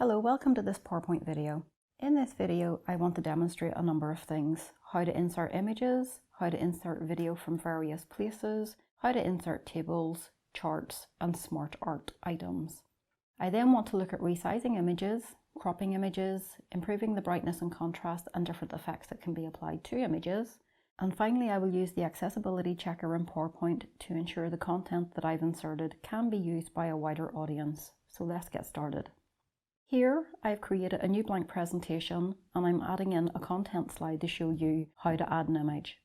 Hello, welcome to this PowerPoint video. In this video, I want to demonstrate a number of things: how to insert images, how to insert video from various places, how to insert tables, charts, and smart art items. I then want to look at resizing images, cropping images, improving the brightness and contrast, and different effects that can be applied to images. And finally, I will use the accessibility checker in PowerPoint to ensure the content that I've inserted can be used by a wider audience. So let's get started. Here, I've created a new blank presentation and I'm adding in a content slide to show you how to add an image.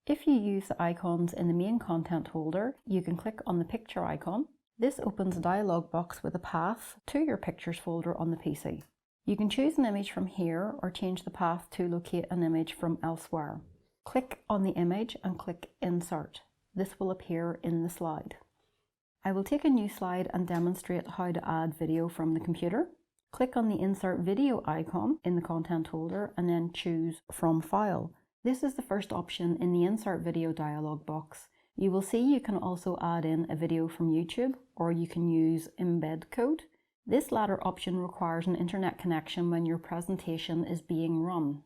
If you use the icons in the main content folder, you can click on the picture icon. This opens a dialog box with a path to your pictures folder on the PC. You can choose an image from here or change the path to locate an image from elsewhere. Click on the image and click Insert. This will appear in the slide. I will take a new slide and demonstrate how to add video from the computer. Click on the Insert Video icon in the content folder and then choose From File. This is the first option in the Insert Video dialog box. You will see you can also add in a video from YouTube, or you can use embed code. This latter option requires an internet connection when your presentation is being run.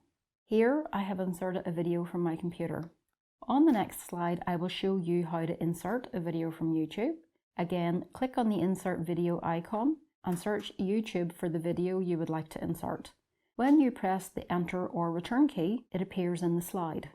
Here I have inserted a video from my computer. On the next slide, I will show you how to insert a video from YouTube. Again, click on the Insert Video icon and search YouTube for the video you would like to insert. When you press the Enter or Return key, it appears in the slide.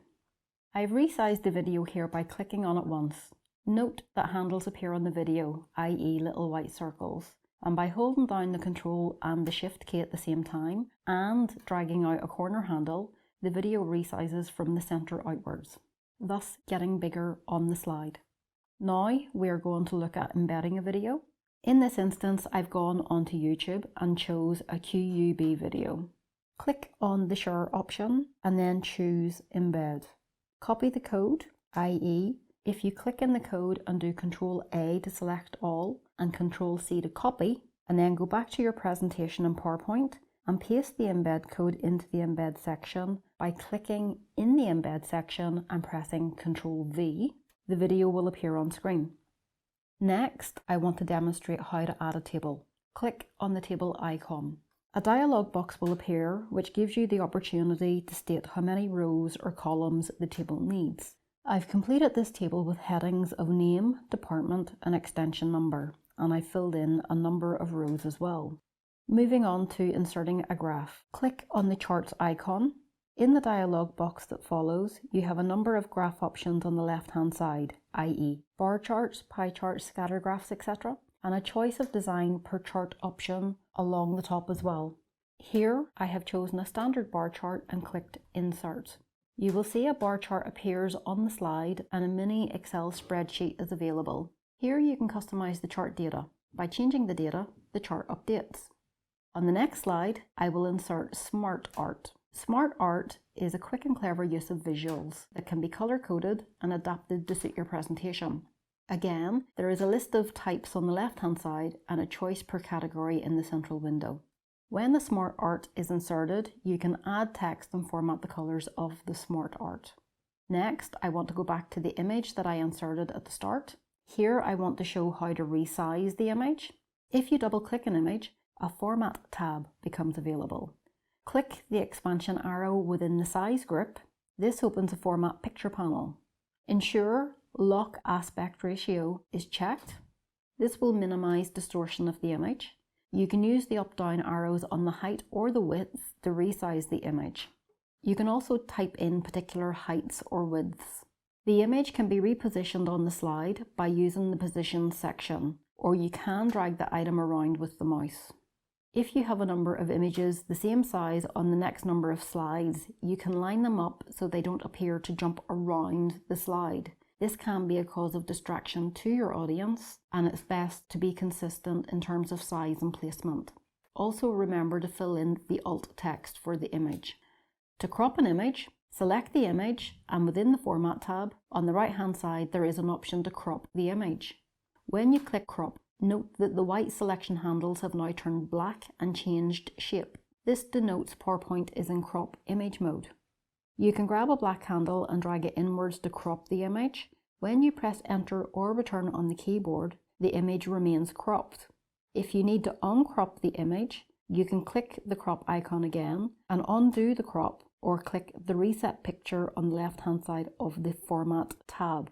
I've resized the video here by clicking on it once. Note that handles appear on the video, i.e. little white circles, and by holding down the Control and the Shift key at the same time and dragging out a corner handle, the video resizes from the center outwards, thus getting bigger on the slide. Now we are going to look at embedding a video. In this instance, I've gone onto YouTube and chose a QUB video. Click on the Share option and then choose Embed. Copy the code, i.e. if you click in the code and do Ctrl-A to select all and Ctrl-C to copy, and then go back to your presentation in PowerPoint and paste the embed code into the embed section by clicking in the embed section and pressing Ctrl-V, the video will appear on screen. Next, I want to demonstrate how to add a table. Click on the table icon. A dialog box will appear which gives you the opportunity to state how many rows or columns the table needs. I've completed this table with headings of name, department and extension number, and I filled in a number of rows as well. Moving on to inserting a graph. Click on the charts icon. In the dialog box that follows, you have a number of graph options on the left-hand side, i.e. bar charts, pie charts, scatter graphs, etc., and a choice of design per chart option along the top as well. Here, I have chosen a standard bar chart and clicked Insert. You will see a bar chart appears on the slide and a mini Excel spreadsheet is available. Here you can customize the chart data. By changing the data, the chart updates. On the next slide, I will insert Smart Art. Smart Art is a quick and clever use of visuals that can be color-coded and adapted to suit your presentation. Again, there is a list of types on the left-hand side and a choice per category in the central window. When the Smart Art is inserted, you can add text and format the colors of the Smart Art. Next, I want to go back to the image that I inserted at the start. Here, I want to show how to resize the image. If you double-click an image, a Format tab becomes available. Click the expansion arrow within the size group. This opens a format picture panel. Ensure lock aspect ratio is checked. This will minimize distortion of the image. You can use the up-down arrows on the height or the width to resize the image. You can also type in particular heights or widths. The image can be repositioned on the slide by using the position section, or you can drag the item around with the mouse. If you have a number of images the same size on the next number of slides, you can line them up so they don't appear to jump around the slide. This can be a cause of distraction to your audience, and it's best to be consistent in terms of size and placement. Also remember to fill in the alt text for the image. To crop an image, select the image and within the Format tab, on the right hand side there is an option to crop the image. When you click Crop, note that the white selection handles have now turned black and changed shape. This denotes PowerPoint is in crop image mode. You can grab a black handle and drag it inwards to crop the image. When you press Enter or Return on the keyboard, the image remains cropped. If you need to uncrop the image, you can click the crop icon again and undo the crop, or click the Reset Picture on the left-hand side of the Format tab.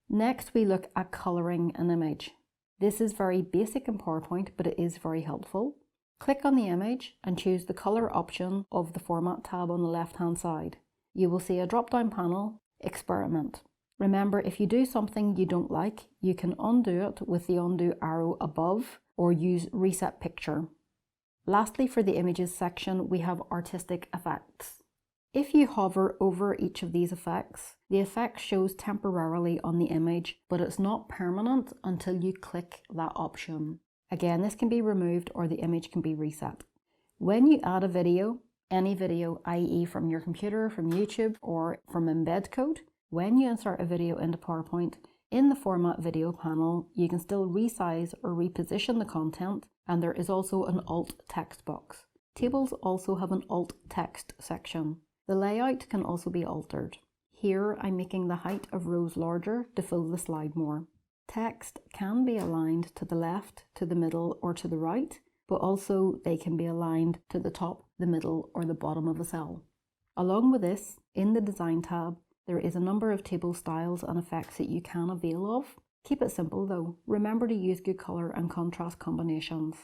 Next, we look at colouring an image. This is very basic in PowerPoint, but it is very helpful. Click on the image and choose the colour option of the Format tab on the left-hand side. You will see a drop-down panel, Experiment. Remember, if you do something you don't like, you can undo it with the undo arrow above or use Reset Picture. Lastly, for the Images section, we have Artistic Effects. If you hover over each of these effects, the effect shows temporarily on the image, but it's not permanent until you click that option. Again, this can be removed or the image can be reset. When you add a video, any video, i.e. from your computer, from YouTube, or from embed code, when you insert a video into PowerPoint, in the Format Video panel, you can still resize or reposition the content, and there is also an Alt text box. Tables also have an Alt text section. The layout can also be altered. Here I'm making the height of rows larger to fill the slide more. Text can be aligned to the left, to the middle, or to the right, but also they can be aligned to the top, the middle, or the bottom of a cell. Along with this, in the Design tab, there is a number of table styles and effects that you can avail of. Keep it simple though. Remember to use good colour and contrast combinations.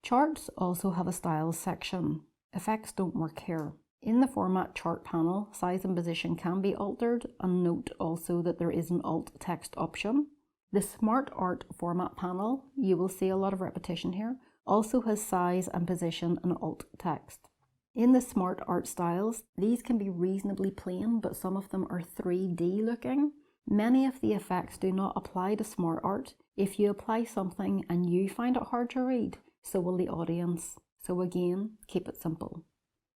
Charts also have a Styles section. Effects don't work here. In the Format Chart panel, size and position can be altered, and note also that there is an Alt text option. The Smart Art Format panel, you will see a lot of repetition here, also has size and position and Alt text. In the Smart Art styles, these can be reasonably plain, but some of them are 3D looking. Many of the effects do not apply to Smart Art. If you apply something and you find it hard to read, so will the audience. So again, keep it simple.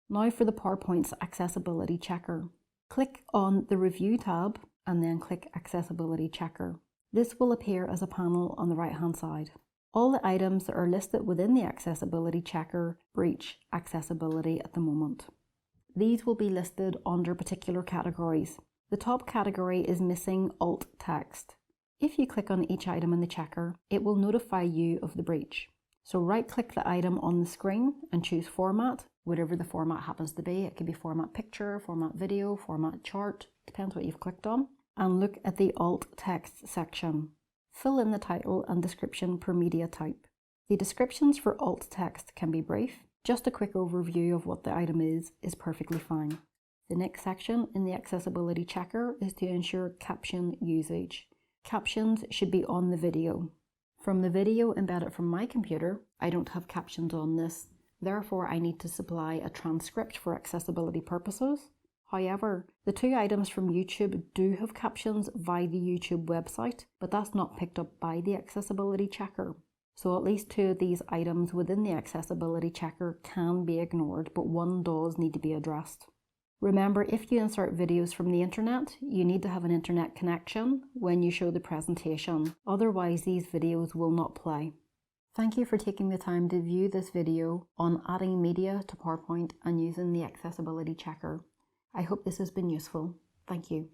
Now for the PowerPoint's Accessibility Checker. Click on the Review tab and then click Accessibility Checker. This will appear as a panel on the right-hand side. All the items that are listed within the Accessibility Checker breach accessibility at the moment. These will be listed under particular categories. The top category is missing alt text. If you click on each item in the checker, it will notify you of the breach. So right-click the item on the screen and choose Format, whatever the format happens to be. It could be Format Picture, Format Video, Format Chart, depends what you've clicked on. And look at the alt text section. Fill in the title and description per media type. The descriptions for alt text can be brief. Just a quick overview of what the item is perfectly fine. The next section in the Accessibility Checker is to ensure caption usage. Captions should be on the video. From the video embedded from my computer, I don't have captions on this. Therefore, I need to supply a transcript for accessibility purposes. However, the two items from YouTube do have captions via the YouTube website, but that's not picked up by the Accessibility Checker. So at least two of these items within the Accessibility Checker can be ignored, but one does need to be addressed. Remember, if you insert videos from the internet, you need to have an internet connection when you show the presentation. Otherwise, these videos will not play. Thank you for taking the time to view this video on adding media to PowerPoint and using the Accessibility Checker. I hope this has been useful. Thank you.